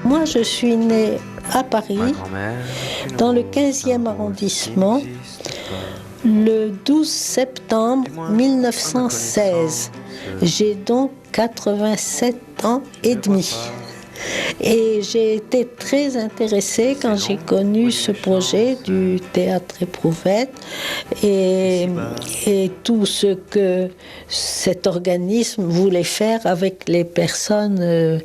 Moi, je suis née à Paris, dans le 15e arrondissement, le 12 septembre 1916. J'ai donc 87 ans et demi. Et j'ai été très intéressée quand j'ai connu ce projet du théâtre Éprouvette et tout ce que cet organisme voulait faire avec les personnes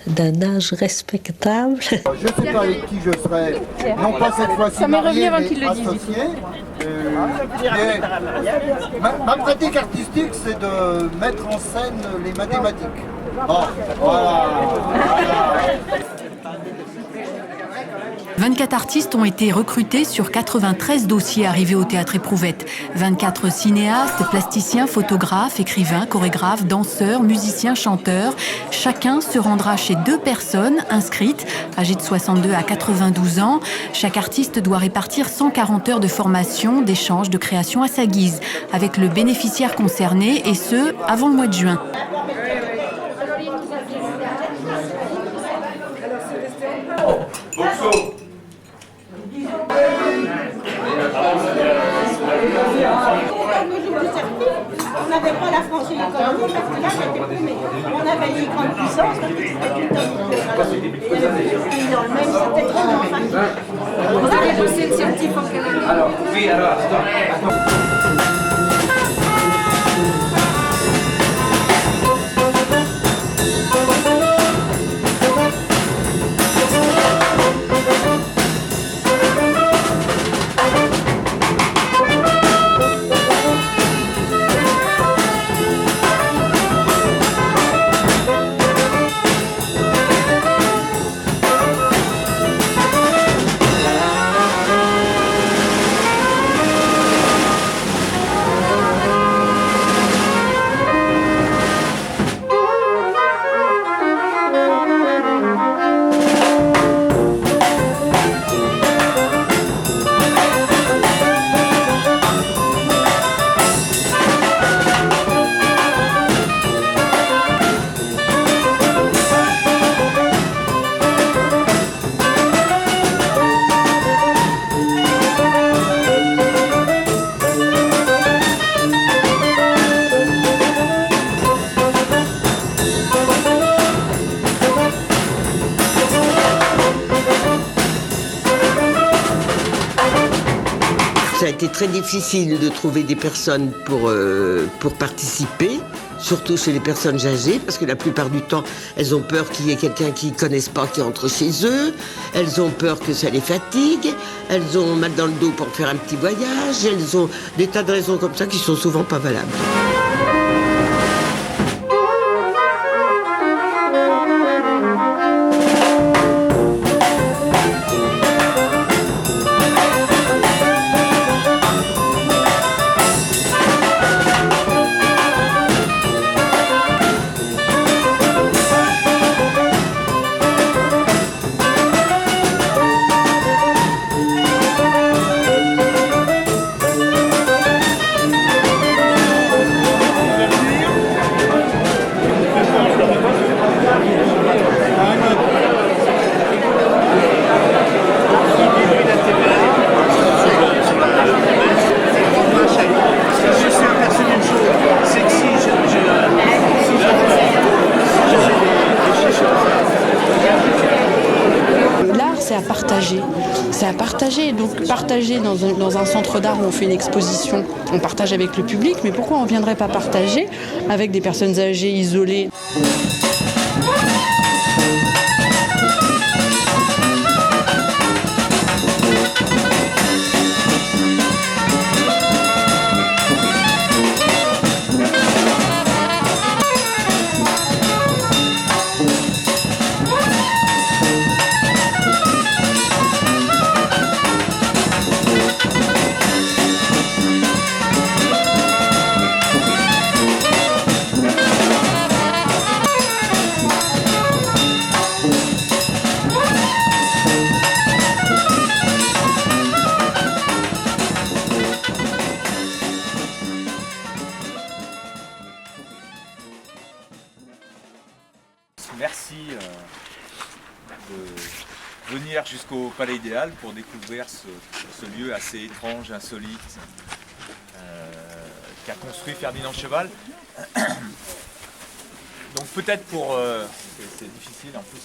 d'un âge respectable. Je ne sais pas avec qui je serai, non pas cette fois-ci marié, mais associé. Ma pratique artistique, c'est de mettre en scène les mathématiques. Oh, voilà. 24 artistes ont été recrutés sur 93 dossiers arrivés au Théâtre Éprouvette. 24 cinéastes, plasticiens, photographes, écrivains, chorégraphes, danseurs, musiciens, chanteurs. Chacun se rendra chez 2 personnes inscrites, âgées de 62 à 92 ans. Chaque artiste doit répartir 140 heures de formation, d'échange, de création à sa guise, avec le bénéficiaire concerné, et ce, avant le mois de juin. On n'avait pas la franchise économique parce que là j'étais paumée. On avait les grandes puissances parce que c'était tout dans le même, c'était vraiment facile. Vous avez bossé le scientifique en quelle année? Alors, oui, alors, attends. Ça a été très difficile de trouver des personnes pour participer, surtout chez les personnes âgées, parce que la plupart du temps, elles ont peur qu'il y ait quelqu'un qu'ils ne connaissent pas qui entre chez eux, elles ont peur que ça les fatigue, elles ont mal dans le dos pour faire un petit voyage, elles ont des tas de raisons comme ça qui sont souvent pas valables. C'est à partager. Donc partager dans un centre d'art où on fait une exposition, on partage avec le public, mais pourquoi on ne viendrait pas partager avec des personnes âgées, isolées ? Merci. de venir jusqu'au Palais Idéal pour découvrir ce lieu assez étrange, insolite, qu'a construit Ferdinand Cheval. Donc peut-être c'est difficile en plus,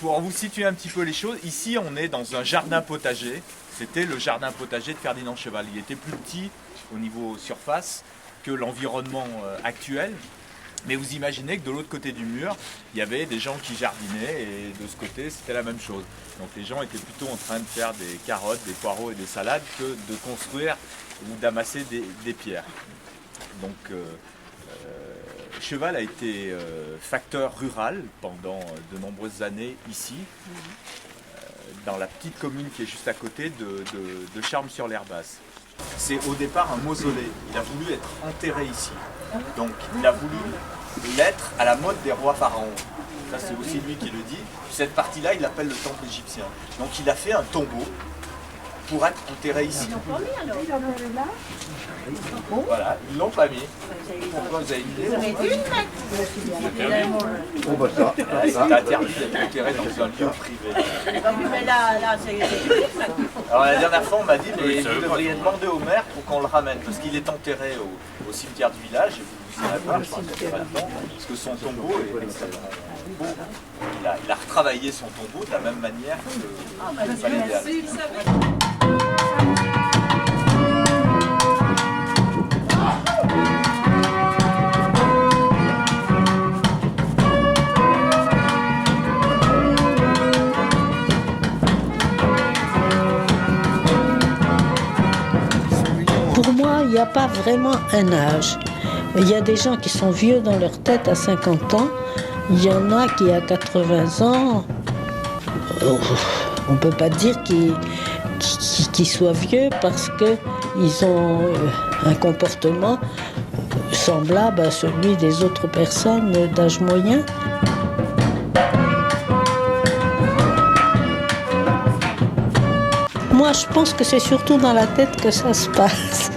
pour vous situer un petit peu les choses, ici on est dans un jardin potager, c'était le jardin potager de Ferdinand Cheval. Il était plus petit au niveau surface que l'environnement actuel, mais vous imaginez que de l'autre côté du mur, il y avait des gens qui jardinaient et de ce côté c'était la même chose. Donc les gens étaient plutôt en train de faire des carottes, des poireaux et des salades que de construire ou d'amasser des pierres. Donc Cheval a été facteur rural pendant de nombreuses années ici, dans la petite commune qui est juste à côté de Charmes-sur-l'Herbasse. C'est au départ un mausolée, il a voulu être enterré ici, donc il a voulu l'être à la mode des rois pharaons. Ça c'est aussi lui qui le dit. Cette partie-là il l'appelle le temple égyptien. Donc il a fait un tombeau pour être enterré ici. Voilà, ils l'ont pas mis. Pourquoi vous avez une idée? C'est interdit d'être enterré dans un lieu privé. Alors la dernière fois on m'a dit mais vous devriez demander au maire pour qu'on le ramène parce qu'il est enterré au cimetière du village et vous irez voir, je pense qu'il n'y a pas de temps, parce que son tombeau est extrêmement beau. Il a retravaillé son tombeau de la même manière que le Palais Idéal. Pour moi, il n'y a pas vraiment un âge. Il y a des gens qui sont vieux dans leur tête à 50 ans. Il y en a qui à 80 ans, on ne peut pas dire qu'ils soient vieux parce qu'ils ont un comportement semblable à celui des autres personnes d'âge moyen. Moi, je pense que c'est surtout dans la tête que ça se passe.